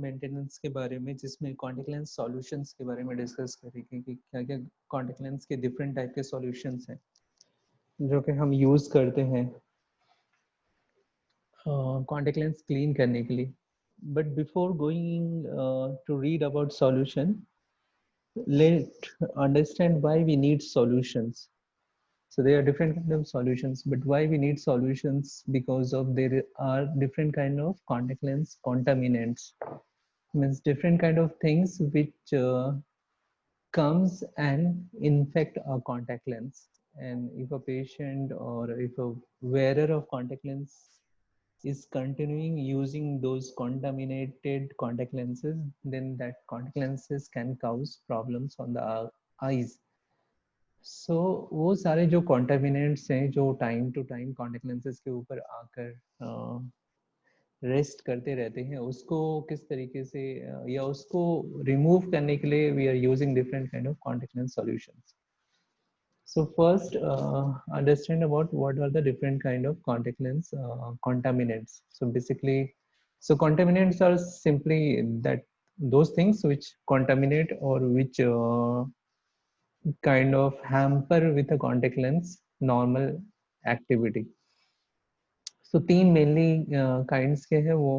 Maintenance के बारे में, जिसमें कॉन्टैक्ट लेंस सॉल्यूशंस के बारे में डिस्कस करेंगे कि क्या क्या कॉन्टैक्ट लेंस के डिफरेंट टाइप के सॉल्यूशंस हैं जो कि हम यूज़ करते हैं कॉन्टैक्ट लेंस क्लीन करने के लिए. But before going to read about solution, let's understand why we need solutions. So there are different kind of solutions, but why we need solutions? Because of there are different kind of contact lens contaminants. Means different kind of things which comes and infect our contact lens. And if a patient or if a wearer of contact lens is continuing using those contaminated contact lenses, then that contact lenses can cause problems on the eyes. So वो सारे जो contaminants हैं जो time to time contact lenses के ऊपर आकर rest करते रहते हैं, उसको किस तरीके से या उसको रिमूव करने के लिए we are using different kind of contact lens solutions. So first, understand about what are the different kind of contact lens contaminants. So basically, so contaminants are simply that those things which contaminate or which kind of hamper with a contact lens normal activity. So तीन mainly kinds के हैं वो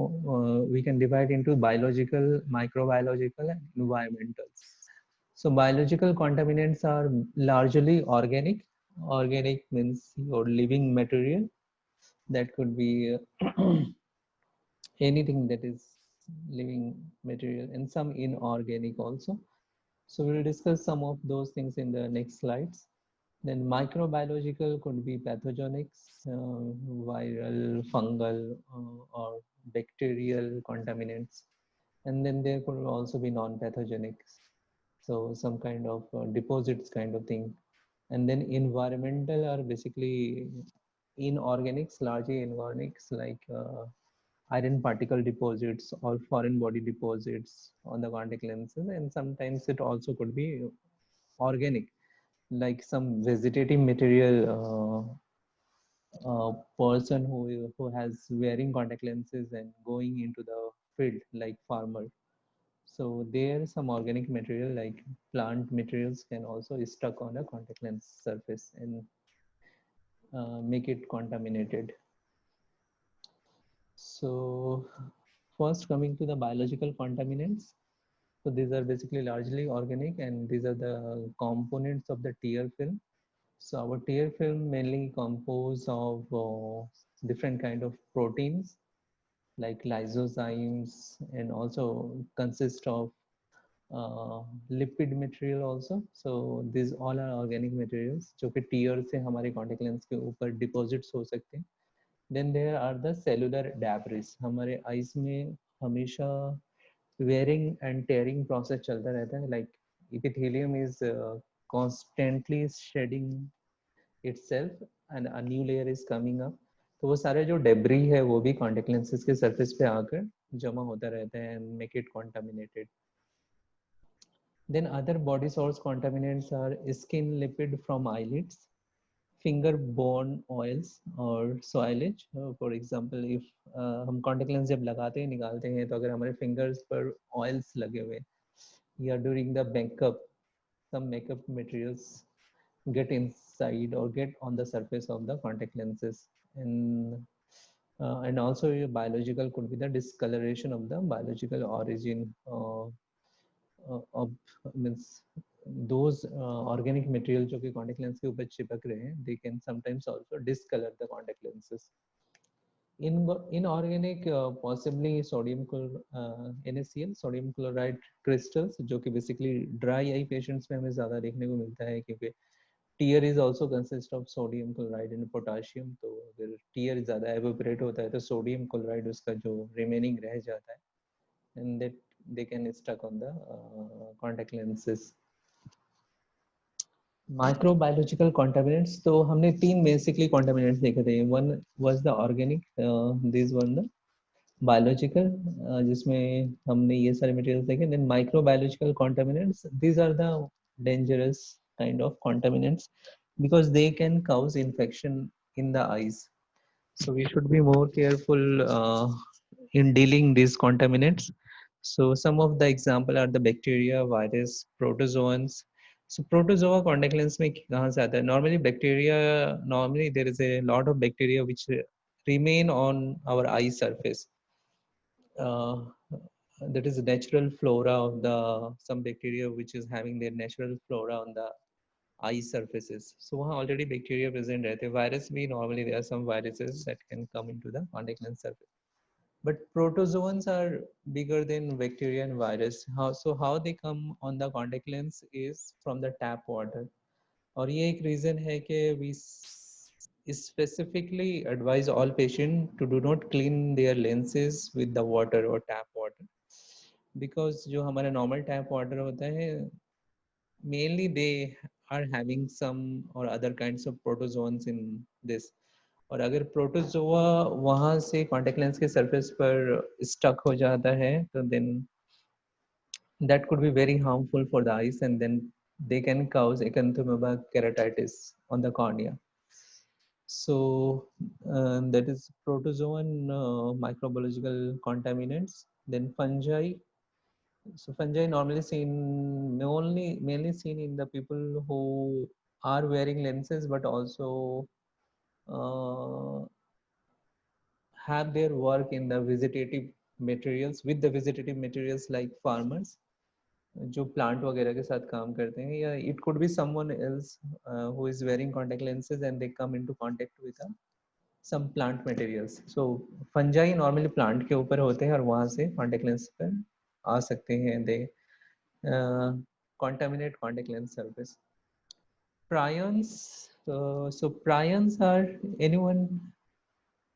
we can divide into biological, microbiological and environmental. So biological contaminants are largely organic. Organic means your living material. That could be anything that is living material, and some inorganic also. So we'll discuss some of those things in the next slides. Then microbiological could be pathogenics, viral, fungal, or bacterial contaminants. And then there could also be non-pathogenics. So some kind of deposits kind of thing. And then environmental are basically inorganics, largely inorganics like iron particle deposits or foreign body deposits on the contact lenses. And sometimes it also could be organic, like some vegetative material. Person who has wearing contact lenses and going into the field like farmer, so there some organic material like plant materials can also stuck on a contact lens surface and make it contaminated. So first, coming to the biological contaminants. So these are basically largely organic, and these are the components of the tear film. So our tear film mainly composed of different kind of proteins like lysozymes, and also consist of lipid material also. So these all are organic materials जो कि tear से हमारे contact lens के ऊपर deposits हो सकते हैं. Then there are the cellular debris. हमारे eyes में हमेशा wearing and tearing process चलता रहता है. Like epithelium is constantly shedding itself and a new layer is coming up. तो वो सारे जो डेब्री है वो भी कॉन्टेक्ट लेंसेज के सरफेस पे आकर जमा होता रहता है and make it contaminated. Then other body source contaminants are skin lipid from eyelids, finger borne oils और soilage. For example, if हम contact lens जब लगाते हैं निकालते हैं तो अगर हमारे fingers पर oils लगे हुए या during the makeup, some makeup materials get inside or get on the surface of the contact lenses. And also biological could be the discoloration of the biological origin of means those organic material जो कि contact lens के ऊपर चिपक रहे हैं, they can sometimes also discolor the contact lenses. Inorganic possibly sodium NaCl, sodium chloride crystals, जो कि basically dry eye patients में हमें ज़्यादा देखने को मिलता है क्योंकि tear is also consist of sodium chloride and potassium. तो अगर tear ज़्यादा evaporate होता है तो sodium chloride उसका जो remaining रह जाता है, and that they can stuck on the contact lenses. Microbiological contaminants, तो हमने तीन basically contaminants देखे थे. One was the organic, this one the biological, जिसमें हमने ये सारे materials देखे. Then microbiological contaminants, these are the dangerous kind of contaminants because they can cause infection in the eyes. So we should be more careful in dealing these contaminants. So some of the example are the bacteria, virus, protozoans. So protozoa contact lens में कहाँ से आता है? Normally bacteria, normally there is a lot of bacteria which remain on our eye surface. That is the natural flora of the some bacteria which is having their natural flora on the eye surfaces. So वहाँ already bacteria present रहते हैं. Virus भी normally there are some viruses that can come into the contact lens surface. But protozoans are bigger than bacteria and virus. How they come on the contact lens is from the tap water. और ये एक reason है कि we specifically advise all patients to do not clean their lenses with the water or tap water, because जो हमारा normal tap water होता है mainly they are having some or other kinds of protozoans in this. और अगर protozoa वहां से contact lens के surface पर स्टक हो जाता है तो then that could be very harmful for the eyes, and then they can cause acanthamoeba keratitis on the cornea. So that is protozoan microbiological contaminants. Then fungi. So fungi normally seen mainly seen in the people who are wearing lenses but also uh, have their work in the vegetative materials with the vegetative materials like farmers जो plant वगैरह के साथ काम करते हैं, या it could be someone else who is wearing contact lenses and they come into contact with some plant materials. So fungi normally plant के ऊपर होते हैं और वहाँ से contact lens पर आ सकते हैं. They contaminate contact lens surface. Prions. So prions are, anyone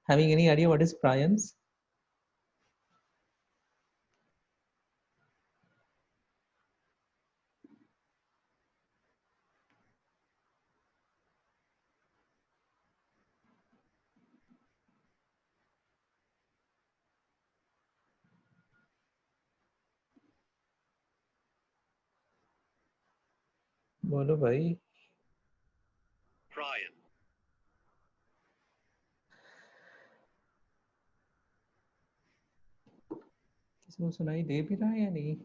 having any idea what is prions? बोलो भाई. Prion. किसी को सुनाई दे भी रहा है या नहीं?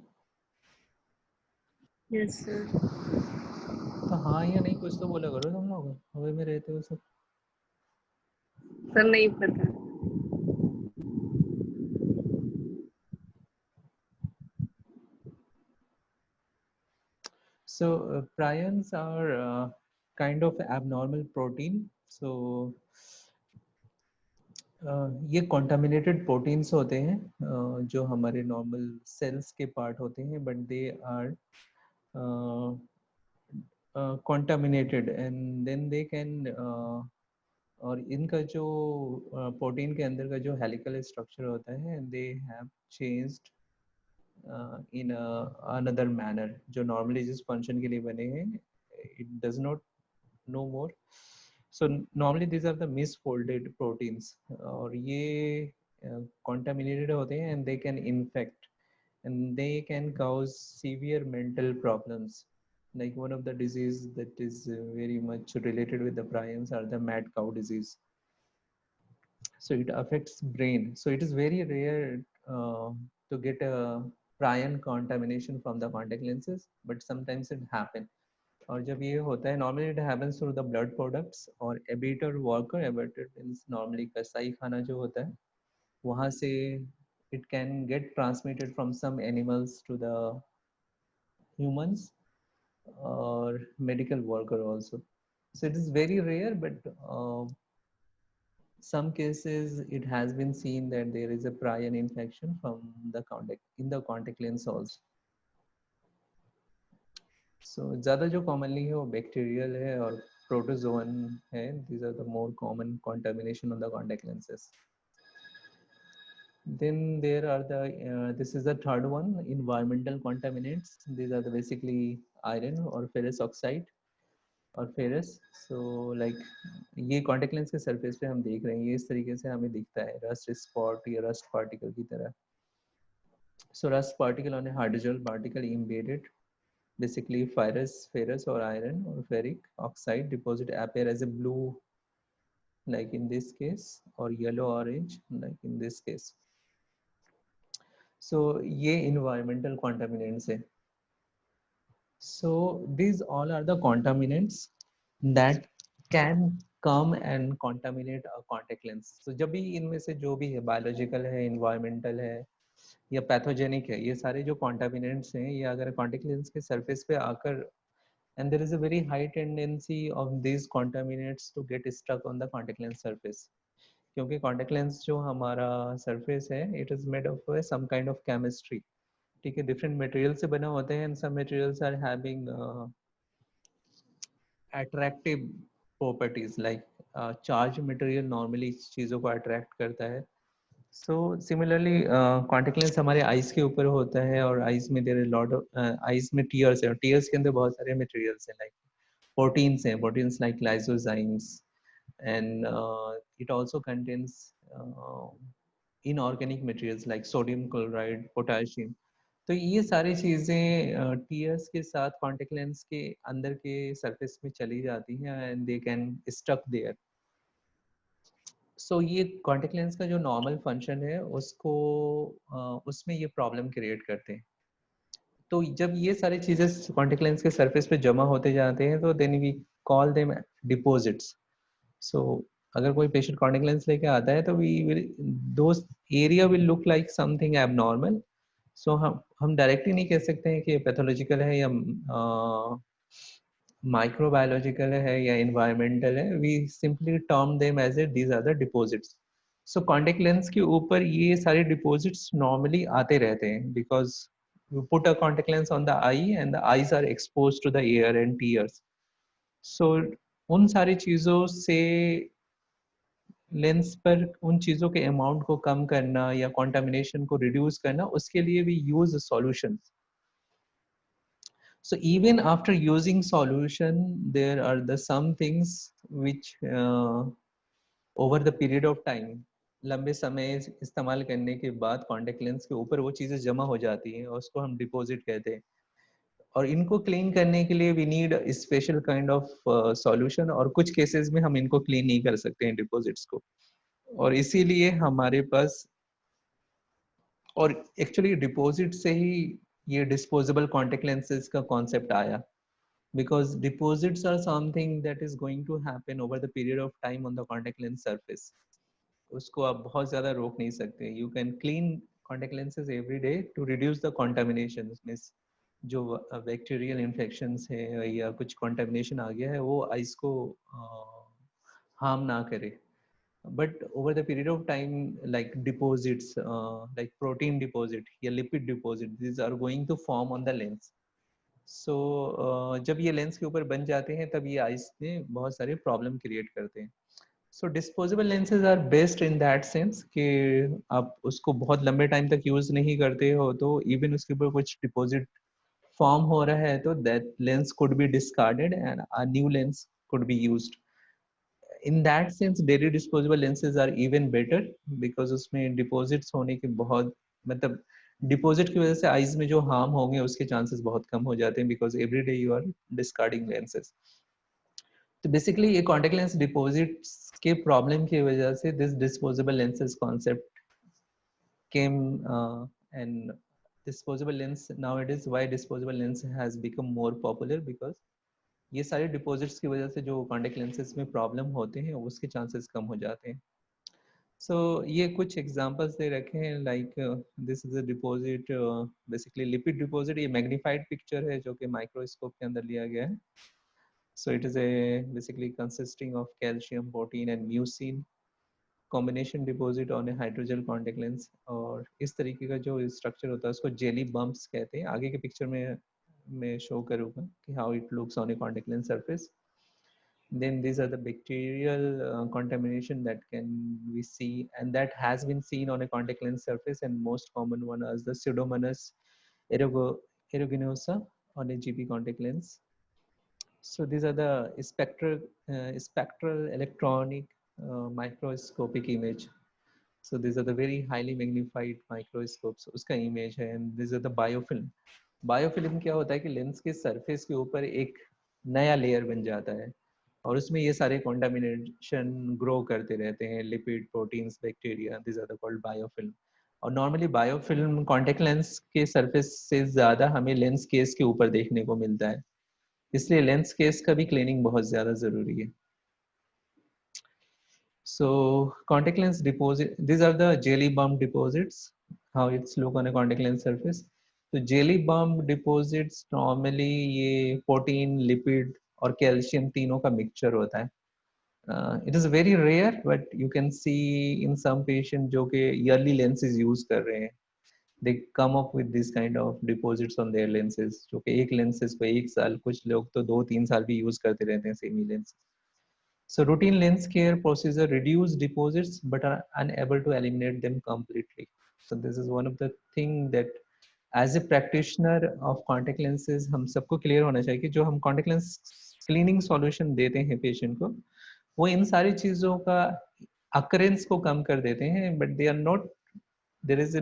Yes sir. तो हाँ या नहीं कुछ तो बोला करो तुम लोग, हवा में रहते हो सब. सर नहीं पता. So prions are kind of abnormal protein. So ये contaminated proteins होते हैं जो हमारे normal cells के part होते हैं, but they are contaminated and then they can और इनका जो प्रोटीन के अंदर का जो हेलिकल स्ट्रक्चर होता है they have changed in another manner जो normally जिस function के लिए बने हैं it does not no more. So normally these are the misfolded proteins और ये contaminated होते हैं and they can infect and they can cause severe mental problems. Like one of the disease that is very much related with the prions are the mad cow disease. So it affects brain. So it is very rare to get a prion contamination from the contact lenses, but sometimes it happens. और जब ये होता है normally it happens through the blood products और abator worker. Abator means normally कसाई खाना जो होता है वहाँ से it can get transmitted from some animals to the humans or medical worker also. So it is very rare, but some cases it has been seen that there is a prion infection from the contact in the contact lens also. So ज़्यादा जो commonly है वो bacterial है और protozoan है. These are the more common contamination on the contact lenses. Then there are the this is the third one, environmental contaminants. These are the basically iron or ferrous oxide और ferrous. So like ये contact lens के surface पे हम देख रहे हैं, ये इस तरीके से हमें दिखता है रस्ट स्पॉट या रस्ट पार्टिकल की तरह. So rust particle on a hydrogen particle embedded basically ferrous or iron or ferric oxide deposit appear as a blue like in this case or yellow orange like in this case. सो ये environmental कॉन्टामिनेंट्स है. So these all are the contaminants that can come and contaminate a contact lens. So जब भी इनमें से जो भी है biological है, इन्वायरमेंटल है या पैथोजेनिक है, ये सारे जो contaminants हैं ये अगर contact lens के surface पे आकर, and there is a very high tendency of these contaminants to get stuck on the contact lens surface. क्योंकि contact lens जो हमारा surface है, it is made of some kind of chemistry. ठीक है, different material से बना होते हैं, and some materials are having attractive properties like charge material normally चीज़ों को attract करता है. So similarly contact lens हमारे eyes के ऊपर होता है और eyes में there is lot of eyes में tears है और tears के अंदर बहुत सारे materials हैं like proteins हैं, proteins like lysozymes, and it also contains inorganic materials like sodium chloride, potassium. तो ये सारी चीजें टीयर्स के साथ कॉन्टेक्ट लेंस के अंदर के सरफेस में चली जाती हैं and they can stuck there. So ये कॉन्टेक्ट लेंस का जो नॉर्मल फंक्शन है उसको उसमें ये प्रॉब्लम क्रिएट करते हैं. तो जब ये सारी चीजें कॉन्टेक्ट लेंस के सरफेस पे जमा होते जाते हैं तो then we call them deposits. So अगर कोई पेशेंट कॉन्टेक्ट लेंस लेके आता है तो we will those area will look like something abnormal. So हम डायरेक्टली नहीं कह सकते हैं कि पैथोलॉजिकल है या माइक्रोबायोलॉजिकल है या इन्वायरमेंटल है. We simply term them as a these are the deposits. So contact lens के ऊपर ये सारे डिपॉजिट्स नॉर्मली आते रहते हैं because you put a contact lens on the eye and the eyes are exposed to the air and tears. So उन सारी चीजों से लेंस पर उन चीजों के अमाउंट को कम करना या कंटामिनेशन को रिड्यूस करना, उसके लिए we use solutions. So even after using solution there are the some things which over the period of time, लंबे समय इस्तेमाल करने के बाद कॉन्टेक्ट लेंस के ऊपर वो चीजें जमा हो जाती हैं और उसको हम डिपॉजिट कहते हैं. और इनको क्लीन करने के लिए we need special kind of solution, और कुछ केसेस में हम इनको क्लीन नहीं कर सकते हैं डिपॉजिट्स को. और इसीलिए हमारे पास, और एक्चुअली डिपॉजिट से ही ये डिस्पोजेबल कॉन्टेक्ट लेंसेज का कॉन्सेप्ट आया. Because deposits are something that is going to happen over the period of time on the contact lens surface. उसको आप बहुत ज़्यादा रोक नहीं सकते. You can clean contact lenses every day to reduce the contaminations. Means जो bacterial infections है या कुछ contamination आ गया है वो आइस को हार्म ना करे. But over the period of time, like deposits, like protein deposit या lipid deposit, these are going to form on the lens. सो जब ये लेंस के ऊपर बन जाते हैं तब ये आइस में बहुत सारे प्रॉब्लम क्रिएट करते हैं. So disposable lenses are best in that sense कि आप उसको बहुत लंबे टाइम तक यूज नहीं करते हो तो इवन उसके ऊपर कुछ डिपॉजिट फॉर्म हो रहा है तो that lens could be discarded and a new lens could be used. In that sense daily disposable lenses are even better because उसमें डिपॉजिट्स होने के बहुत, मतलब डिपॉजिट की वजह से आईज में जो हार्म होंगे उसके चांसेस बहुत कम हो जाते हैं because every day you are discarding lenses. तो बेसिकली ये कॉन्टेक्ट लेंस डिपॉजिट्स के प्रॉब्लम की वजह से this disposable lenses concept came and disposable lens nowadays, why disposable lens has become more popular because ये सारे डिपॉजिट्स की वजह से जो कॉन्टेक्ट लेंसेज में प्रॉब्लम होते हैं उसके चांसेस कम हो जाते हैं. सो ये कुछ एग्जांपल्स दे रखे हैं like this is a deposit, basically lipid deposit. ये मैग्नीफाइड पिक्चर है जो कि माइक्रोस्कोप के अंदर लिया गया है. So it is a basically consisting of calcium, protein and mucin combination deposit on A hydrogel contact lens. और इस तरीके का जो स्ट्रक्चर होता है उसको जेली बम्प्स कहते हैं. आगे के पिक्चर में मैं शो करूंगा कि how it looks on A contact lens surface. Then these are the bacterial contamination that can we see and that has been seen on a contact lens surface, and most common one is the Pseudomonas aeruginosa on a GP contact lens. So these are the spectral electronic microscopic image. So these are the very highly magnified microscopes उसका image है. And these are the biofilm. Biofilm क्या होता है कि lens के surface के ऊपर एक नया लेयर बन जाता है और उसमें ये सारे कॉन्टामिनेशन ग्रो करते रहते हैं, lipid, proteins, bacteria, this are called biofilm. और नॉर्मली बायोफिल्म कॉन्टेक्ट लेंस के सरफेस से ज़्यादा हमें लेंस केस के ऊपर देखने को मिलता है, इसलिए लेंस केस का भी क्लीनिंग बहुत ज़्यादा ज़रूरी है. So contact lens deposit, these are the jelly bump deposits, how it's look on a contact lens surface. So jelly bump deposits normally ये प्रोटीन, लिपिड और कैल्शियम तीनों का मिक्सचर होता है. It is very rare, but you can see in some patient जो कि yearly lenses use कर रहे हैं, they come up with this kind of deposits on their lenses, जो कि एक lenses को एक साल, कुछ लोग तो 2-3 साल भी use करते रहते हैं same he lenses. So routine lens care procedure reduce deposits but are unable to eliminate them completely. So this is one of the thing that as a practitioner of contact lenses हम सबको clear होना चाहिए कि जो हम contact lens cleaning solution देते हैं patient को, वो इन सारी चीजों का occurrence को कम कर देते हैं, but they are not, there is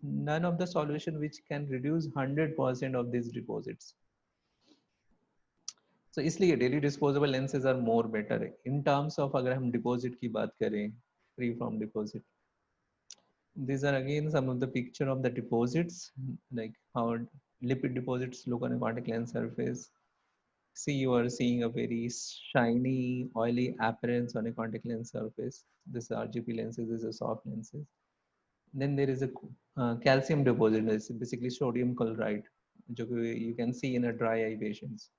none of the solution which can reduce 100% of these deposits. So इसलिए daily disposable lenses are more better in terms of, अगर हम डिपॉजिट की बात करें, free from deposit. These are again some of the picture of the deposits, like how lipid deposits look on a contact lens surface. See, you are seeing a very shiny, oily appearance on a contact lens surface. This RGP lenses, this is soft lenses. Then there is a calcium deposit, it's basically sodium chloride, which you can see in a dry eye patients.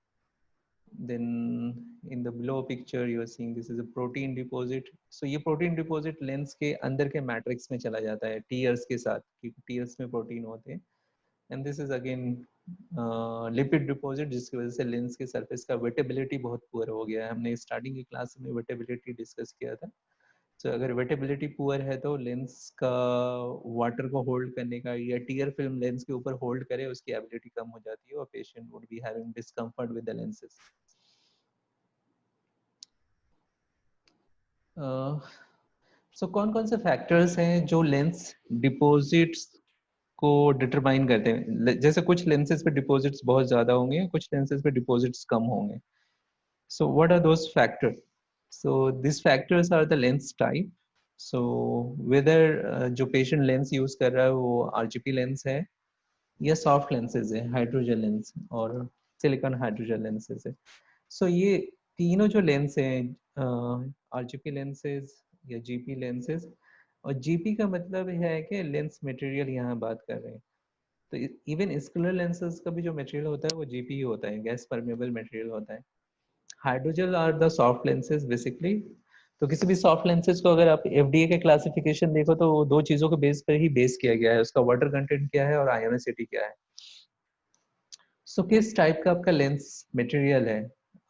Then in the below picture you are seeing this is a protein deposit. So ये protein deposit lens के अंदर के matrix में चला जाता है tears के साथ, क्योंकि टीयर्स में प्रोटीन होते हैं. And this is again lipid deposit, जिसकी वजह से लेंस के सरफेस का वेटेबिलिटी बहुत पुअर हो गया है. हमने स्टार्टिंग की क्लास में वेटेबिलिटी डिस्कस किया था. तो अगर वेटेबिलिटी पुअर है तो लेंस का वाटर को होल्ड करने का, या टीयर फिल्म लेंस के ऊपर होल्ड करे, उसकी एबिलिटी कम हो जाती है और patient would be having discomfort with the lenses. So कौन कौन से फैक्टर्स हैं जो लेंस डिपॉजिट्स को डिटरमाइन करते हैं. जैसे कुछ लेंसेज पे डिपॉजिट्स बहुत ज्यादा होंगे, कुछ लेंसेज पे डिपॉजिट्स कम होंगे. So what are those factors? So this factors are the lens type. So whether जो पेशेंट लेंस यूज कर रहा है वो आरजीपी लेंस है या सॉफ्ट लेंसेज है, हाइड्रोजन लेंस और सिलिकॉन हाइड्रोजन लेंसेज है. सो ये तीनों जो लेंस हैं, आरजीपी लेंसेज या जीपी लेंसेज, और जीपी का मतलब है कि लेंस मटेरियल यहाँ बात कर रहे हैं. तो इवन स्कलर लेंसेज का भी जो मटेरियल होता है वो जीपी ही होता है, गैस परमेबल मटेरियल होता है. Hydrogel are the soft lenses basically. तो किसी भी सॉफ्ट लेंसेज को अगर आप एफडीए के क्लासिफिकेशन देखो तो वो दो चीजों के बेस पर ही बेस किया गया है, उसका वाटर कंटेंट क्या है और आयोनिसिटी क्या है. सो किस टाइप का आपका लेंस मटेरियल है.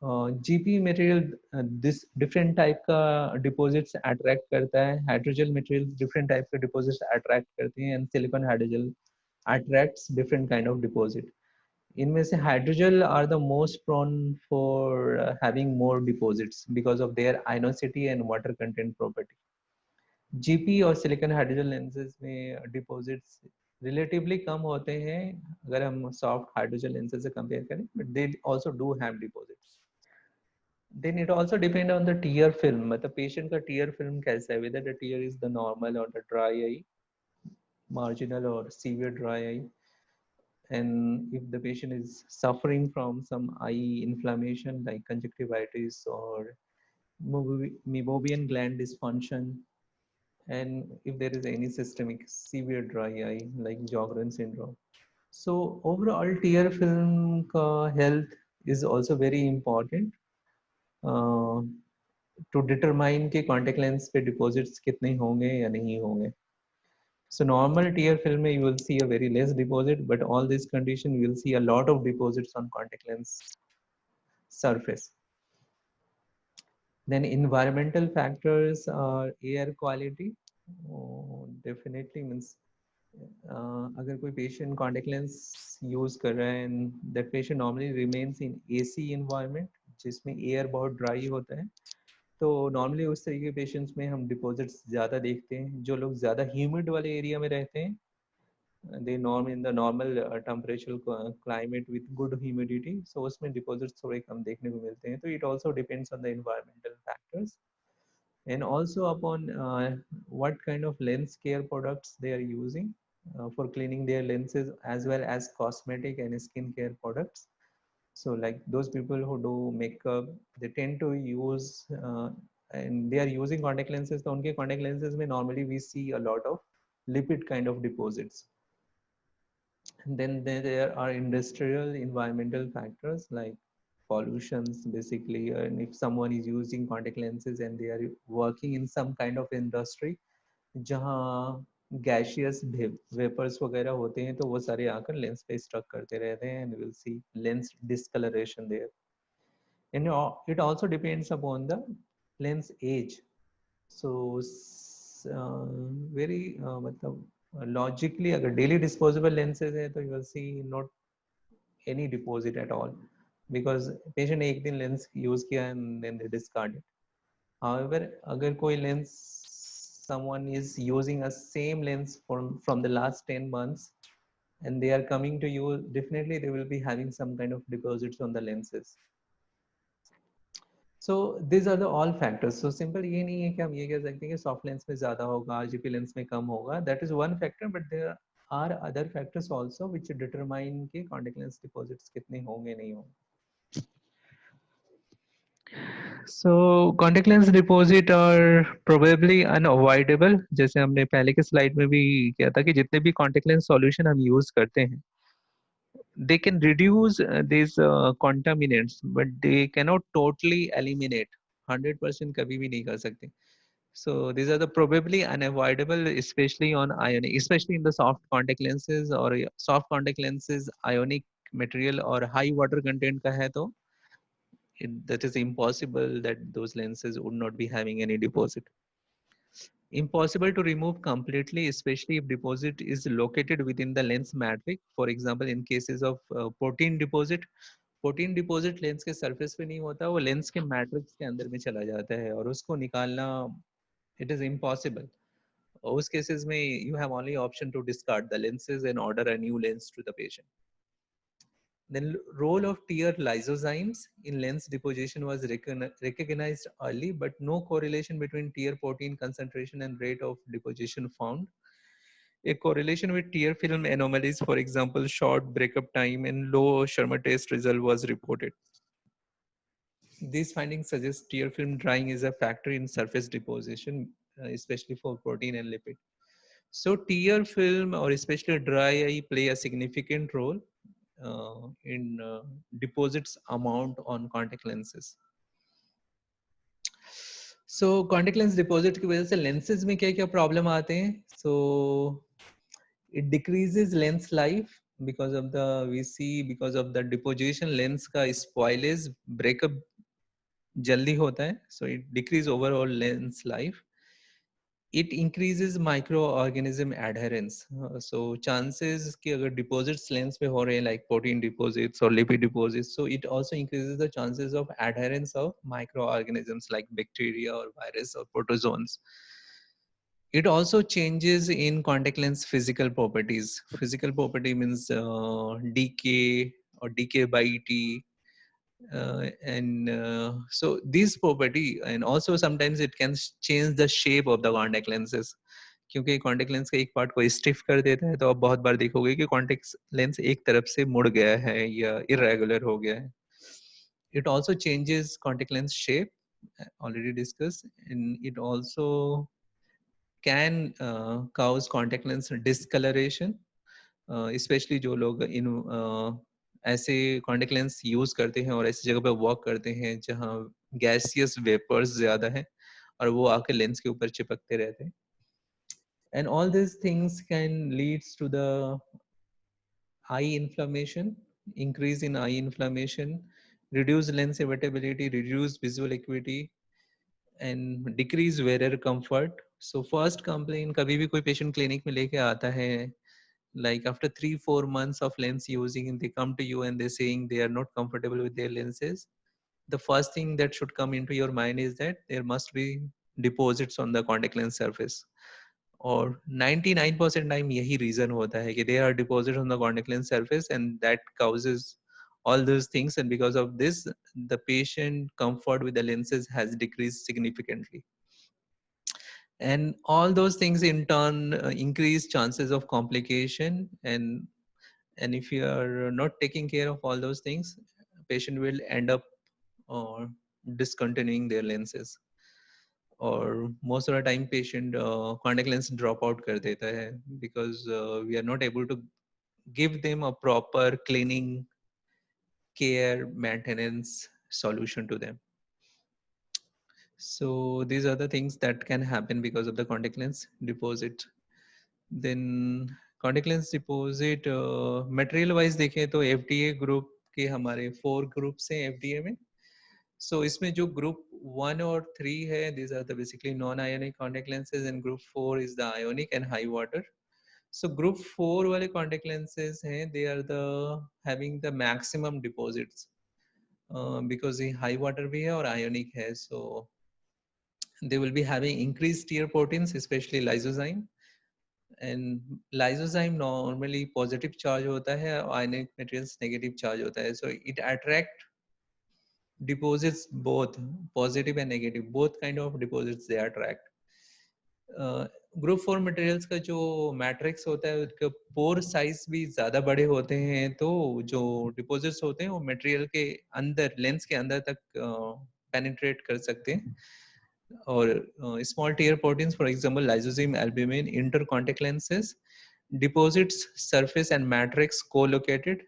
GP material this different type का डिपॉजिट्स अट्रैक्ट करता है, हाइड्रोजल मटेरियल डिफरेंट टाइप के डिपॉजिट्स अट्रैक्ट करते हैं, and silicone hydrogel attracts different kind of deposit. इनमें से hydrogel are the most prone for having more deposits because of their ionicity and water content property. GP और silicone hydrogen lenses में deposits relatively कम होते हैं अगर हम soft hydrogen lenses से कंपेयर करें, but they also do have deposits. Then it also depend on the tear film, मतलब पेशेंट का टीयर फिल्म कैसा है, whether the tear is the normal और the dry eye, marginal or severe dry eye, and if the patient is suffering from some eye inflammation like conjunctivitis or meibomian gland dysfunction, and if there is any systemic severe dry eye like Sjogren syndrome. So overall tear film ka health is also very important uh, to determine कि contact lens पे deposits कितने होंगे या नहीं होंगे. So normal tear film you will see a very less deposit, but all this condition you will see a lot of deposits on contact lens surface. Then environmental factors are air quality. Oh, definitely means अगर कोई patient contact lens use कर रहा है and that patient normally remains in AC environment जिसमें air बहुत dry होता है, तो नॉर्मली उस तरीके के पेशेंट्स में हम डिपॉजिट्स ज़्यादा देखते हैं. जो लोग ज़्यादा ह्यूमिड वाले एरिया में रहते हैं, they norm in the normal temperature climate with good humidity, so उसमें deposits थोड़े कम देखने को मिलते हैं. तो it also depends on the environmental factors. and also upon what kind of lens care products they are using for cleaning their lenses, as well as cosmetic and skincare products. So like those people who do makeup, they tend to use and they are using contact lenses. So उनके contact lenses में normally we see a lot of lipid kind of deposits. And then there are industrial environmental factors like pollutions basically, and if someone is using contact lenses and they are working in some kind of industry जहाँ gaseous vapors वगैरह होते हैं, तो वो सारे आकर lens पे stuck करते रहते हैं, and we'll see lens discoloration there. And it also depends upon the lens age. So very मतलब logically अगर daily disposable lenses है तो you will see not any deposit at all, because patient एक दिन lens use किया and then they discard it. However, अगर कोई lens, someone is using a same lens from the last 10 months and they are coming to you, definitely they will be having some kind of deposits on the lenses. So these are the all factors. So simple ये नहीं है कि हम ये कह सकते हैं कि soft lens में ज़्यादा होगा, RGP lens में कम होगा. That is one factor, but there are other factors also which determine कि contact lens deposits कितने होंगे नहीं होंगे. So contact lens deposit are probably unavoidable. जैसे हमने पहले के स्लाइड में भी किया था कि जितने भी contact lens solution हम यूज करते हैं, they can reduce these contaminants, but they cannot totally eliminate. 100% कभी भी नहीं कर सकते. So these are the probably unavoidable, especially on ionic, especially in the soft contact lenses or soft contact lenses, ionic material or high water content का है तो that is impossible that those lenses would not be having any deposit. Impossible to remove completely, especially if deposit is located within the lens matrix. For example, in cases of protein deposit lens के surface पे नहीं होता, वो lens के matrix के अंदर में चला जाता है और उसको निकालना it is impossible. उस cases में you have only option to discard the lenses and order a new lens to the patient. Then role of tear lysozymes in lens deposition was recognized early, but no correlation between tear protein concentration and rate of deposition found. A correlation with tear film anomalies, for example, short breakup time and low Shermer test result was reported. These findings suggest tear film drying is a factor in surface deposition, especially for protein and lipid. So tear film or especially dry eye play a significant role in deposits amount on contact lenses. So contact lens deposit की वजह से lenses में क्या क्या problem आते हैं? So it decreases lens life because of the because of the deposition lens का spoilage breakup जल्दी होता है, so it decrease overall lens life. It increases microorganism adherence. So chances कि अगर deposits lens पे हो रहे हैं like protein deposits or lipid deposits, so it also increases the chances of adherence of microorganisms like bacteria or virus or protozoans. It also changes in contact lens physical properties. Physical property means decay or decay by T. So this property, and also sometimes it can change the shape of the contact lenses. क्योंकि contact lens का एक part को stiff कर देता है, तो आप बहुत बार देखोगे कि कॉन्टेक्ट लेंस एक तरफ से मुड़ गया है या इरेगुलर हो गया है. It also changes contact lens shape, already discussed, and it also can cause contact lens discoloration, especially जो लोग इन ऐसे कॉन्टेक्ट लेंस यूज करते हैं और ऐसी जगह पे वर्क करते हैं जहाँ गैसियस वेपर्स ज्यादा है और वो आके लेंस के ऊपर चिपकते रहते हैं. And all these things can leads to the eye inflammation, increase in eye inflammation, reduce lens irritability, reduce visual acuity, and decrease wearer comfort. So first complaint कभी भी कोई patient clinic में लेके आता है, like after 3-4 months of lens using, they come to you and they're saying they are not comfortable with their lenses. The first thing that should come into your mind is that there must be deposits on the contact lens surface. और 99% time यही reason होता है कि they are deposited on the contact lens surface and that causes all those things, and because of this the patient comfort with the lenses has decreased significantly. and all those things in turn increase chances of complication, and if you are not taking care of all those things, patient will end up uh, discontinuing their lenses, or most of the time patient contact lens drop out कर देता है because we are not able to give them a proper cleaning care maintenance solution to them. So these are the things that can happen because of the contact lens deposit. Then contact lens deposit material wise देखें तो FDA group के हमारे 4 groups हैं FDA में. So इसमें जो group 1 और 3 है, these are the basically non-ionic contact lenses, and group 4 is the ionic and high water. So group 4 वाले contact lenses हैं, they are the having the maximum deposits because ये high water भी है और ionic है, so they will be having increased tear proteins, especially lysozyme. And lysozyme normally positive charge होता है, ionic materials negative charge होता है, so it attract deposits both positive and negative, both kind of deposits they attract. Group 4 materials का जो matrix होता है उसका pore size भी ज्यादा बड़े होते हैं, तो जो डिपॉजिट्स होते हैं वो मटेरियल के अंदर लेंस के अंदर तक पेनिट्रेट कर सकते हैं. और small tear proteins for example lysozyme albumin inter contact lenses deposits surface and matrix colocated.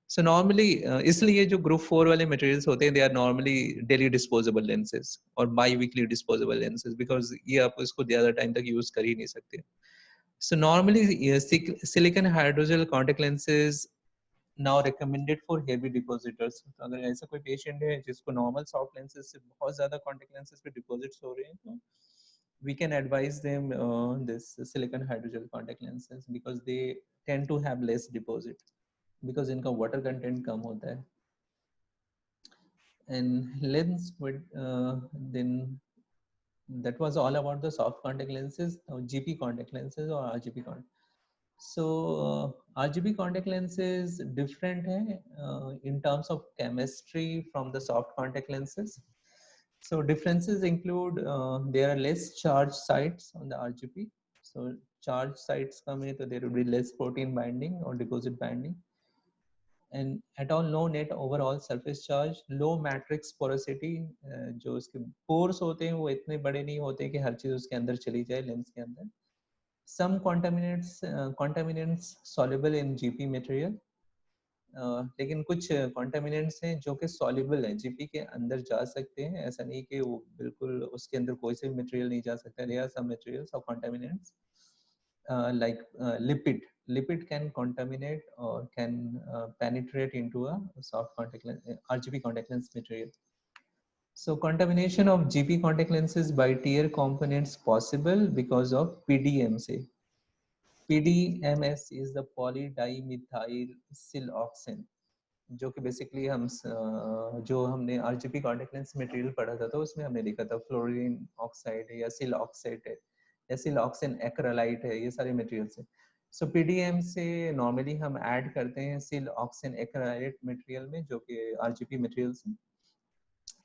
So normally इसलिए जो ग्रुप 4 वाले मटेरियल्स होते हैं they are normally daily disposable lenses और biweekly disposable lenses, because ये आप इसको ज्यादा टाइम तक यूज कर ही नहीं सकते. So normally silicon hydrogel contact lenses now recommended for heavy depositors. तो अगर ऐसा कोई पेशेंट है जिसको नॉर्मल सॉफ्ट लेंसेज से बहुत ज्यादा कॉन्टैक्ट लेंसेज पे डिपॉजिट्स हो रहे हैं, तो we can advise them this silicon hydrogel contact lenses because they tend to have less deposit because इनका water content कम होता है. And lens with then that was all about the soft contact lenses. Now GP contact lenses or RGP contact. So RGB contact lenses different है in terms of chemistry from the soft contact lenses. So differences include there are less charge sites on the RGP. So charge sites come in, so there will be less protein binding or deposit binding. And at all no net overall surface charge, low matrix porosity. जो उसके pores होते हैं वो इतने बड़े नहीं होते कि हर चीज उसके अंदर चली जाए लेंस के अंदर. Some contaminants soluble in GP material. लेकिन कुछ contaminants हैं जो कि soluble हैं, GP के अंदर जा सकते हैं. ऐसा नहीं कि वो बिल्कुल उसके अंदर कोई से भी material नहीं जा सकता. There are some materials or contaminants like lipid can contaminate or can penetrate into a soft contact lens, RGB contact lens material. So contamination of GP contact lenses by tear components possible because of PDMS. PDMS is the polydimethyl siloxane, जो कि basically हम जो हमने RGP contact lens material पढ़ा था तो उसमें हमने देखा था फ्लोरीन ऑक्साइड है या सिल ऑक्साइड है या सिलॉक्सिन एक्रेलाइट है, ये सारे मटेरियल्स है. सो पीडीएम से नॉर्मली हम ऐड करते हैं सिल ऑक्सिन एक्रेलाइट मटेरियल में जो कि आरजीपी मटेरियल्स हैं.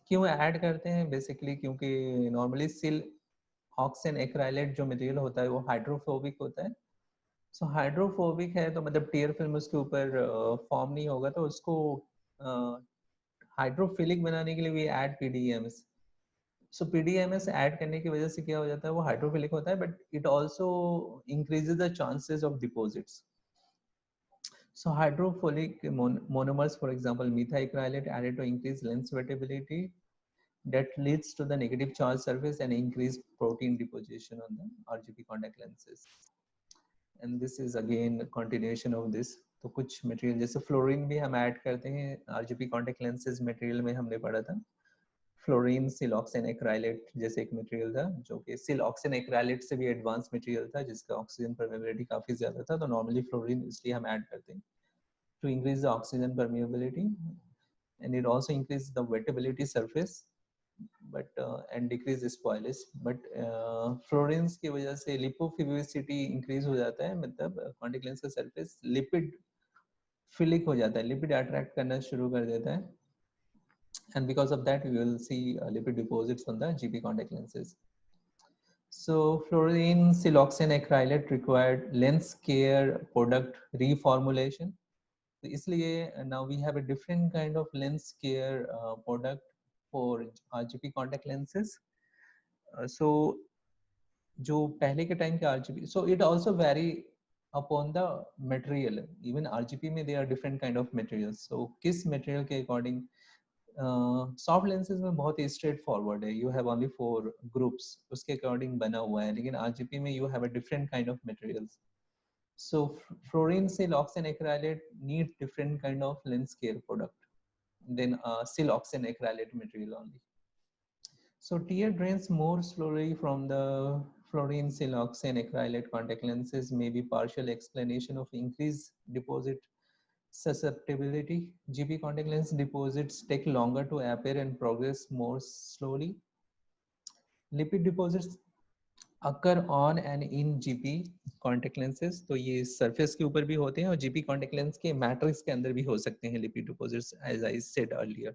क्यों ऐड करते हैं? बेसिकली क्योंकि नॉर्मली सिल ऑक्सिन एक्रेलाइट जो मटेरियल होता है वो हाइड्रोफोबिक होता है. सो हाइड्रोफोबिक है तो मतलब टीयर फिल्म उसके ऊपर फॉर्म नहीं होगा, तो उसको हाइड्रोफिलिक बनाने के लिए भी ऐड पीडीएमएस. सो पीडीएमएस ऐड करने की वजह से क्या हो जाता है, वो हाइड्रोफिलिक होता है but it also increases the chances of deposits. So hydrophilic monomers, for example, methacrylate added to increase lens wettability that leads to the negative charge surface and increased protein deposition on the RGB contact lenses. And this is again a continuation of this. तो कुछ material जैसे fluorine भी हम add करते हैं RGB contact lenses material में, हमने पढ़ा था फ्लोरीन सिलॉक्सिन एक्राइलेट जैसे एक मटेरियल था जो कि सिलॉक्सिन एक्राइलेट से भी एडवांस मटेरियल था जिसका ऑक्सीजन परमेबिलिटी काफी ज्यादा था. तो नॉर्मली फ्लोरीन इसलिए हम ऐड करते हैं to increase the oxygen permeability and it also increase the wettability surface but and decrease spoilage. But fluorine की वजह से लिपोफिलिसिटी इंक्रीज हो जाता है, मतलब कॉन्टैक्ट लेंस का सरफेस लिपिड फिलिक हो जाता है, लिपिड अट्रैक्ट करना शुरू कर देता है, and because of that you will see lipid deposits on the GP contact lenses. So fluorine siloxane acrylate required lens care product reformulation. तो इसलिए now we have a different kind of lens care product for RGP contact lenses. So जो पहले के time के RGP, so it also vary upon the material. Even RGP में there are different kind of materials. So किस material के according soft lenses में बहुत ही straight forward है, यू हैव ओनली 4 ग्रुप्स, उसके अकॉर्डिंग बना हुआ है, लेकिन आरजीपी में you have a different kind of materials. So fluorine siloxane acrylate need different kind of lens care product than siloxane acrylate material only. So tear drains more slowly from the fluorine siloxane acrylate contact lenses may be partial explanation of increased deposit susceptibility. GP contact lens deposits take longer to appear and progress more slowly. Lipid deposits occur on and in GP contact lenses. तो ये surface के ऊपर भी होते हैं और GP contact lens के matrix के अंदर भी हो सकते हैं lipid deposits, as I said earlier.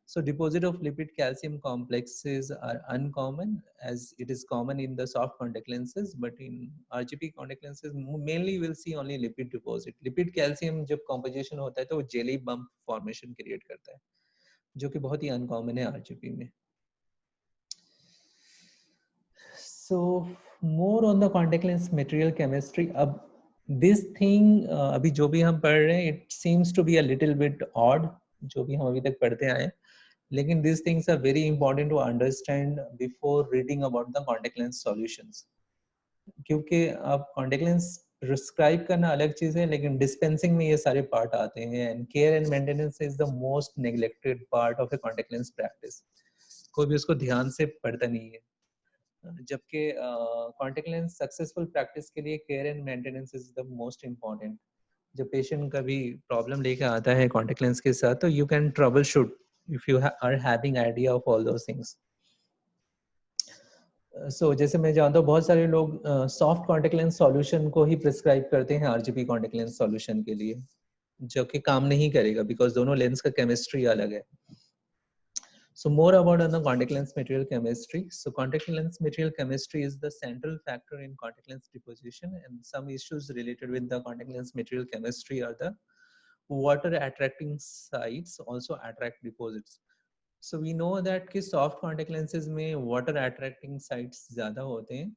So deposit of lipid calcium complexes are uncommon as it is common in the soft contact lenses, but in RGP contact lenses mainly we'll see only lipid deposit. Lipid calcium जब composition होता है तो वो jelly bump formation create करता है, जो कि बहुत ही uncommon है RGP में. So more on the contact lens material chemistry. अब this thing अभी जो भी हम पढ़ रहे हैं, it seems to be a little bit odd, जो भी हम अभी तक पढ़ते आए हैं, लेकिन these things are very important to understand before reading about the contact lens solutions. क्योंकि अब contact lens प्रिस्क्राइब करना अलग चीज है, लेकिन डिस्पेंसिंग में ये सारे पार्ट आते हैं, and care and maintenance is the most neglected part of A contact lens practice. कोई भी उसको ध्यान से पढ़ता नहीं है, जबकि कॉन्टेक्ट लेंस सक्सेसफुल प्रैक्टिस के लिए care and maintenance is the most important. जब पेशेंट का भी प्रॉब्लम लेके आता है कॉन्टेक्ट लेंस के साथ, तो you can troubleshoot if you are having idea of all those things. So जैसे मैं जानता हूँ बहुत सारे लोग सॉफ्ट कॉन्टेक्ट लेंस सॉल्यूशन को ही प्रिस्क्राइब करते हैं आरजीपी कॉन्टेक्ट लेंस सॉल्यूशन के लिए, जो कि काम नहीं करेगा बिकॉज दोनों लेंस का केमिस्ट्री अलग है. So more about on the contact lens material chemistry. So contact lens material chemistry is the central factor in contact lens deposition, and some issues related with the contact lens material chemistry are the water attracting sites also attract deposits. So we know that कि soft contact lenses में water attracting sites ज़्यादा होते हैं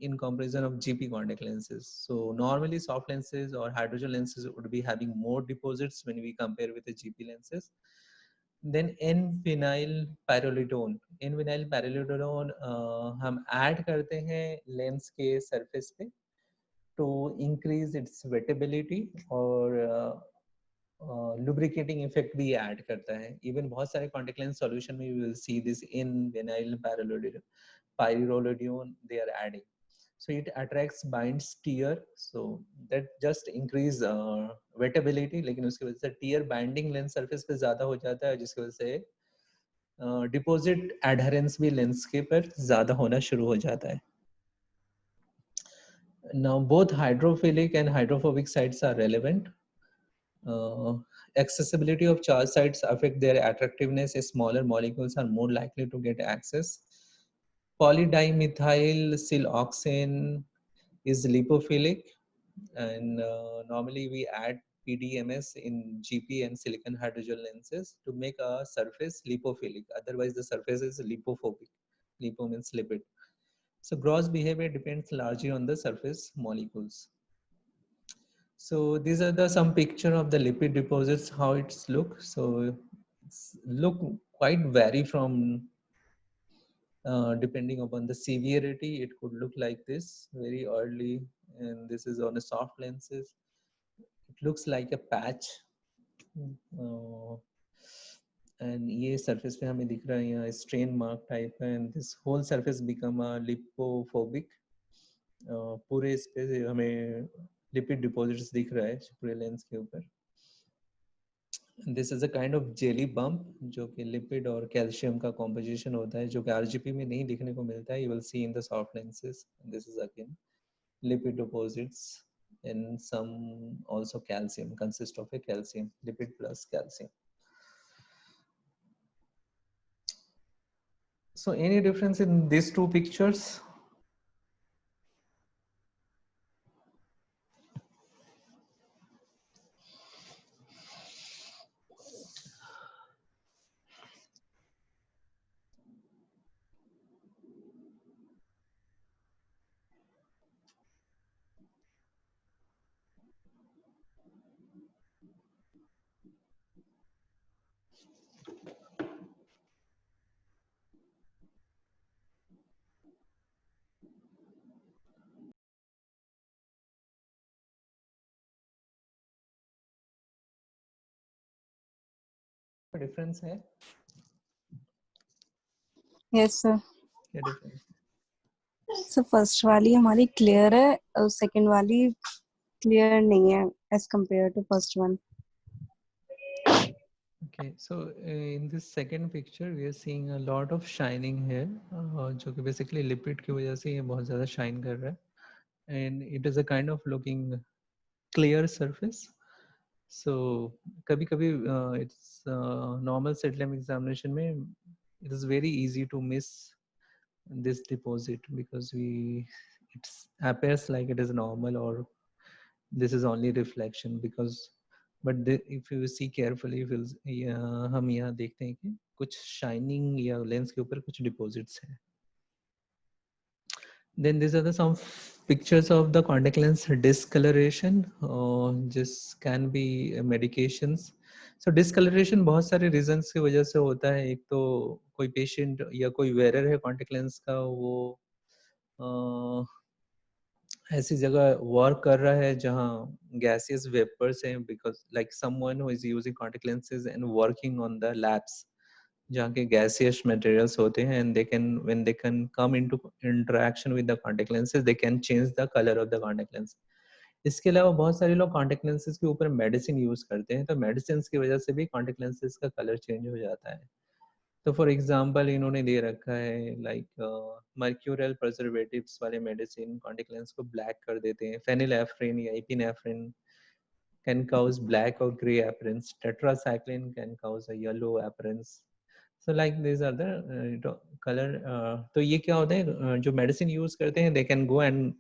in comparison of GP contact lenses. So normally soft lenses or hydrogel lenses would be having more deposits when we compare with the GP lenses. Then n-vinyl pyrrolidone. n-vinyl pyrrolidone हम add करते हैं lens के surface पे to increase its wettability और lubricating effect भी add करता है. Even बहुत सारे contact lens solution में you will see this n-vinyl pyrrolidone they are adding. So it attracts binds tear, so that just increase wettability, लेकिन उसकी वजह से tear binding lens surface पे ज़्यादा हो जाता है, जिसकी वजह से deposit adherence भी lens के पर ज़्यादा होना शुरू हो जाता है. Now both hydrophilic and hydrophobic sites are relevant. Accessibility of charge sites affect their attractiveness. Smaller molecules are more likely to get access. Polydimethyl siloxane is lipophilic, and normally we add PDMS in GP and silicon hydrogel lenses to make a surface lipophilic. Otherwise, the surface is lipophobic. Lipo means lipid. So gross behavior depends largely on the surface molecules. So these are the some picture of the lipid deposits, how it's look. So it's look quite vary from depending upon the severity. It could look like this very early, and this is on a soft lenses. It looks like a patch, and ये surface पे हमें दिख रहा है यहाँ strain mark type है, and this whole surface become a lipophobic. पूरे इस पे हमें lipid deposits दिख रहा है पूरे लेंस के ऊपर. This is a kind of jelly bump जो कि lipid और calcium का composition होता है, जो कि RGP में नहीं दिखने को मिलता है. You will see in the soft lenses. This is again lipid deposits, and some also calcium, consist of a calcium, lipid plus calcium. So any difference in these two pictures? Difference है? Yes sir. क्या difference? Sir first वाली हमारी clear है और second वाली clear नहीं है as compare to first one. Okay, so in this second picture we are seeing a lot of shining here, जो कि basically lipid की वजह से ये बहुत ज़्यादा shine कर रहा है, and it is a kind of looking clear surface. So कभी-कभी it's normal slit lamp examination में it is very easy to miss this deposit because it appears like it is normal or this is only reflection because if you see carefully हम यहाँ देखते हैं कि कुछ shining या lens के ऊपर कुछ deposits हैं. Then these are some pictures of the contact lens discoloration. This can be medications. So discoloration बहुत सारे reasons की वजह से होता है. एक तो कोई patient या कोई wearer है contact lens का, वो ऐसी जगह वर्क कर रहा है जहाँ gaseous vapors हैं, because like someone who is using contact lenses and working on the labs जहाँ के gaseous materials होते हैं, and they can when they can come into interaction with the contact lenses they can change the color of the contact lens. इसके अलावा बहुत सारे लोग contact lenses के ऊपर medicine use करते हैं, तो medicines की वजह से भी contact lenses का color change हो जाता है. तो फॉर एग्जांपल इन्होंने दे रखा है लाइक मर्क्यूरियल प्रिजर्वेटिव्स वाले मेडिसिन कॉन्टैक्ट लेंस को ब्लैक कर देते हैं. फेनिलेफ्रिन या एपिनेफ्रिन कैन काउज ब्लैक और grey appearance. Tetracycline can cause a yellow appearance. So like this are the colour. तो ये क्या होता है, जो मेडिसिन यूज करते हैं they can go and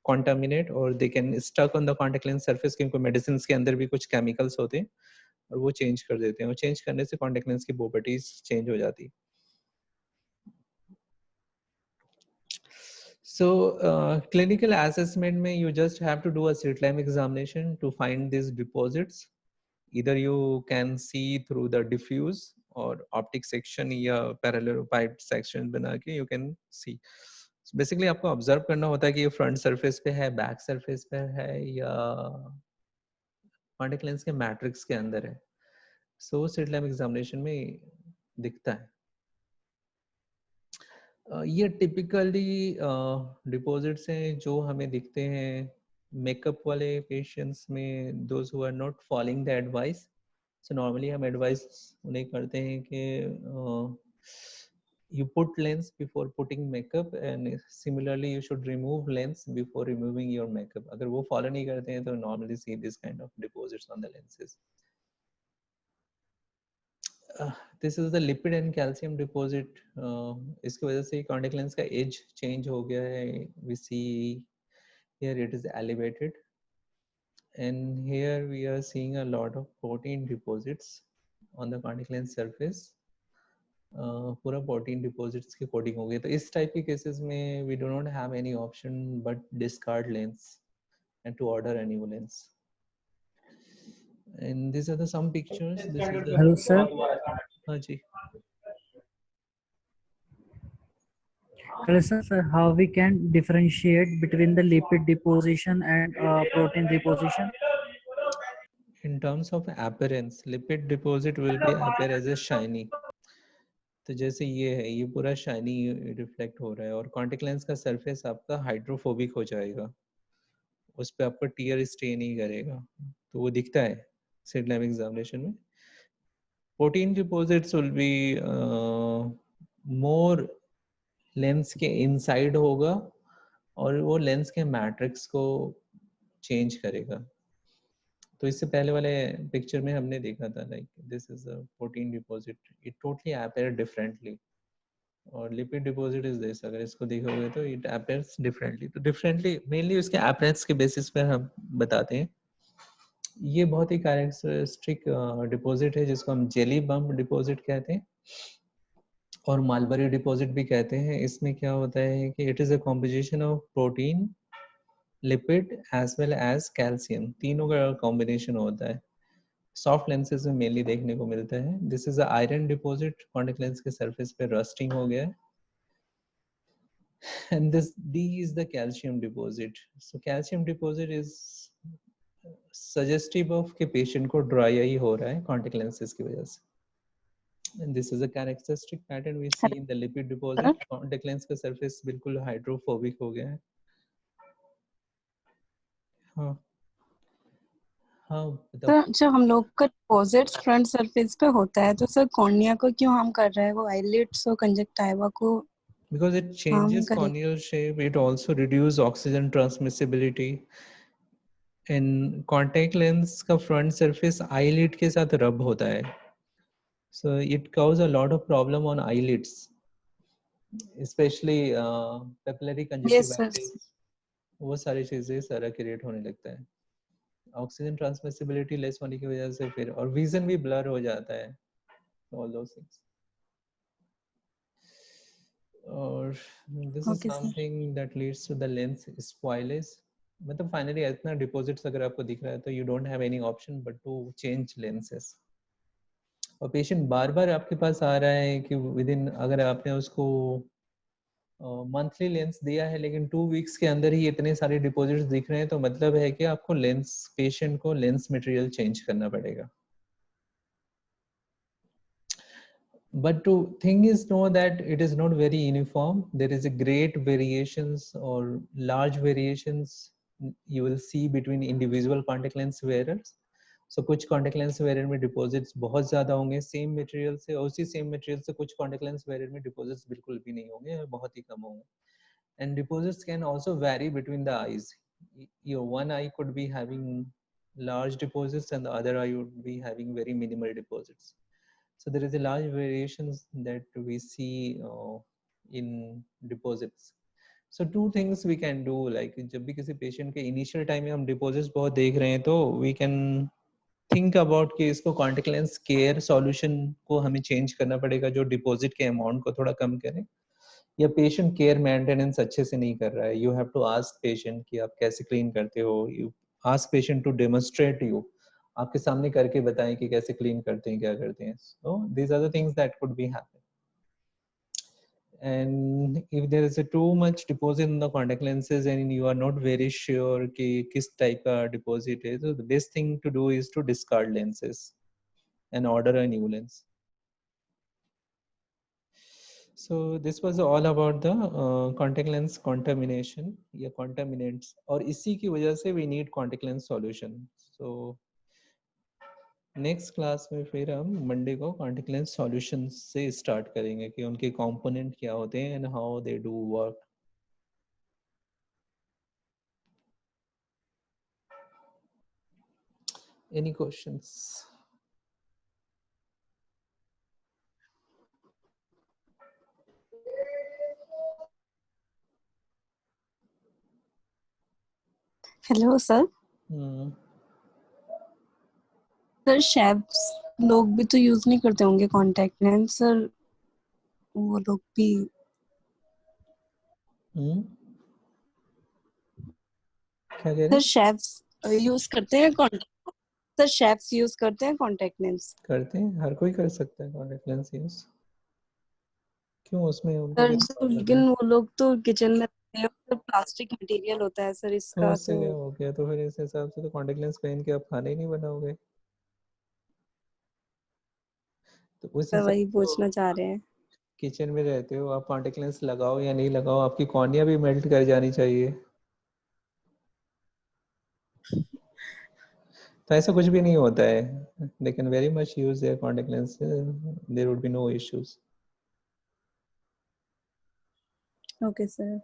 contaminate or they can stuck on the contact lens surface, क्योंकि मेडिसिन के अंदर भी कुछ केमिकल्स होते हैं और वो चेंज कर देते हैं, और चेंज करने से कॉन्टेक्ट लेंस की प्रॉपर्टीज चेंज हो जाती है. So clinical assessment में you just have to do a slit lamp examination to find these deposits. Either you can see through the diffuse or optic section या parallelepiped section बना के you can see. So basically आपको observe करना होता है कि ये front surface पे है, back surface पे है या contact lens के matrix के अंदर है. So slit lamp examination में दिखता है. ये टिपिकली डिपॉजिट्स हैं जो हमें दिखते हैं मेकअप वाले पेशेंट्स में, those who are not following the advice. So normally हम एडवाइस उन्हें करते हैं कि you put lens before putting makeup and similarly you should remove lens before removing your makeup. अगर वो फॉलो नहीं करते हैं तो normally see this kind of deposits on the lenses. This is the lipid and calcium deposit. इसकी वजह से contact lens का edge change हो गया है. We see here it is elevated, and here we are seeing a lot of protein deposits on the contact lens surface. पूरा protein deposits की coating हो गई. तो इस type के cases में we do not have any option but discard lens and to order a new lens. And these are the some pictures. This is the Hello, sir. हाँ जी. Hello, sir. Sir, how we can differentiate between the lipid deposition and protein deposition? In terms of appearance, lipid deposit will be appear as a shiny. तो जैसे ये है, ये पूरा shiny reflect हो रहा है, और कॉन्टेक्ट लेंस का सरफेस आपका हाइड्रोफोबिक हो जाएगा, उस पर आपका टीयर स्टे नहीं करेगा, तो वो दिखता है स्लिट लैम्प एग्जामिनेशन में. Protein deposits will be more lens के इनसाइड होगा और वो लेंस के मैट्रिक्स को चेंज करेगा. तो इससे पहले वाले पिक्चर में हमने देखा था like this is a protein deposit, it totally appear differently. और लिपिड डिपॉजिट इज दिस, अगर इसको देखोगे तो इट अपेयर्स डिफरेंटली. तो डिफरेंटली मेनली उसके अपीयरेंस के बेसिस पर हम बताते हैं. ये बहुत ही कैरेक्टरिस्टिक डिपॉजिट है जिसको हम जेली बम्प डिपॉजिट कहते हैं और मालबरी डिपॉजिट भी कहते हैं. इसमें क्या होता है कि it is a composition of protein, lipid as well as calcium, तीनों का कॉम्बिनेशन होता है. सॉफ्ट लेंसेज में मेनली देखने को मिलता है. This is a iron deposit, contact lens के सरफेस पे रस्टिंग हो गया है. And this D is the calcium deposit. So calcium deposit is suggestive of कि patient को dry eye हो रहा है contact lenses की वजह से. And this is a characteristic pattern we see in the lipid deposit. Sir? Contact lens का surface बिल्कुल हाइड्रोफोबिक हो गया है. हाँ हाँ बताओ. सर जो हम लोग का डिपॉजिट फ्रंट सरफेस पे होता है तो सर कॉर्निया को क्यों हार्म कर रहा है, वो आईलिड्स और कंजक्टिवा को Because it हार्म changes करे? corneal shape, it also reduces oxygen transmissibility. And contact lens का front surface eyelid के साथ rub होता है. So it causes a lot of problem on eyelids, especially papillary yes sir. conjunctivitis. वो सारी चीजें सारा क्रिएट होने लगता है. ऑक्सीजन ट्रांसमिसिबिलिटी लेस होने की वजह से फिर और विजन भी ब्लर हो जाता है. All those things. और this is okay sir. Something that leads to the lens spoilage. मतलब फाइनली इतना डिपॉजिट्स अगर आपको दिख रहा है तो you don't have any option but to change lenses. और पेशेंट बार बार आपके पास आ रहा है कि विद इन, अगर आपने उसको मंथली लेंस दिया है लेकिन 2 वीक्स के अंदर ही इतने सारे डिपॉजिट्स दिख रहे हैं, तो मतलब है कि आपको लेंस, पेशेंट को लेंस मटेरियल चेंज करना पड़ेगा. But to thing is know that it is not very uniform. There is a great variations or large variations you will see between individual contact lens wearers. So कुछ contact lens wearer में deposits बहुत ज़्यादा होंगे same material से, और उसी same material से कुछ contact lens wearer में deposits बिल्कुल भी नहीं होंगे, बहुत ही कम होंगे. And deposits can also vary between the eyes. Your one eye could be having large deposits and the other eye would be having very minimal deposits. So there is a large variations that we see in deposits. So two things we can do, like जब भी किसी patient के initial time में हम deposits बहुत देख रहे हैं तो we can think about कि इसको contact lens care solution को हमें change करना पड़ेगा जो deposit के amount को थोड़ा कम करे, या पेशेंट केयर मेंटेनेंस अच्छे से नहीं कर रहा है. You have to ask patient कि आप कैसे क्लीन करते हो. You ask patient to demonstrate you, आपके सामने करके बताएं कि कैसे क्लीन करते हैं, क्या करते हैं. So these are the things that could be happen. And if there is a too much deposit in the contact lenses and you are not very sure कि किस type का deposit है, so the best thing to do is to discard lenses and order a new lens. So this was all about the contact lens contamination या contaminants, और इसी की वजह से we need contact lens solution. So next class में फिर हम Monday को contact lens solutions से start करेंगे कि उनके component क्या होते हैं and how they do work. Any questions? Hello sir. Sir chefs लोग भी तो यूज नहीं करते होंगे कांटेक्ट लेंस सर, वो लोग भी क्या कह रहे सर हैं? शेफ्स यूज करते हैं कांटेक्ट, सर शेफ्स यूज करते हैं कांटेक्ट लेंस? करते हैं, हर कोई कर सकता है contact lens use. क्यों, उसमें उनको सर क्या प्रॉब्लम है? लेकिन वो लोग तो किचन में रहते हैं, तो प्लास्टिक मटेरियल होता है सर तो इसका, उससे तो क्या हो गया? तो फिर इस हिसाब से तो contact lens पहन के आप खाना ही नहीं बनाओगे. तो उस सर हिसाब वही से पूछना चाह रहे हैं. किचन में रहते हो आप, कॉन्टेक्ट लेंस लगाओ या नहीं लगाओ, आपकी कॉर्निया भी मेल्ट कर जानी चाहिए. तो ऐसा कुछ भी नहीं होता है. They can very much use their contact lens, there would be no issues. Okay sir.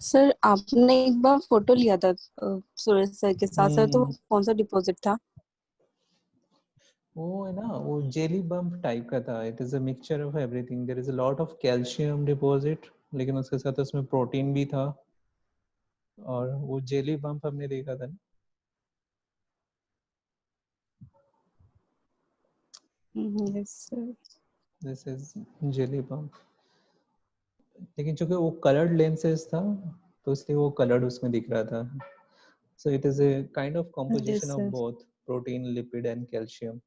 Sir आपने एक बार फोटो लिया था सूरज सर के साथ सर, तो वो कौन सा डिपॉजिट था? वो है ना, वो जेली बम्प टाइप का था. It is a mixture of everything. There is a lot of calcium deposit, लेकिन उसके साथ उसमें प्रोटीन भी था. और वो जेली बम्प हमने देखा था ना. Yes sir. This is jelly bump. लेकिन चूंकि वो कलर्ड लेंसेज था तो इसलिए वो कलर्ड उसमें दिख रहा था. So it is a kind of yes composition of sir. both protein, lipid and calcium.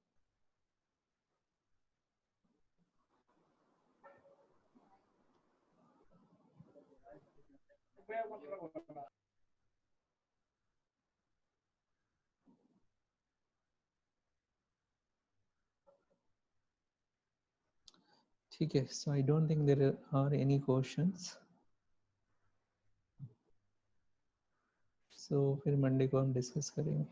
Okay, so I don't think there are any questions. So फिर मंडे को हम डिस्कस करेंगे.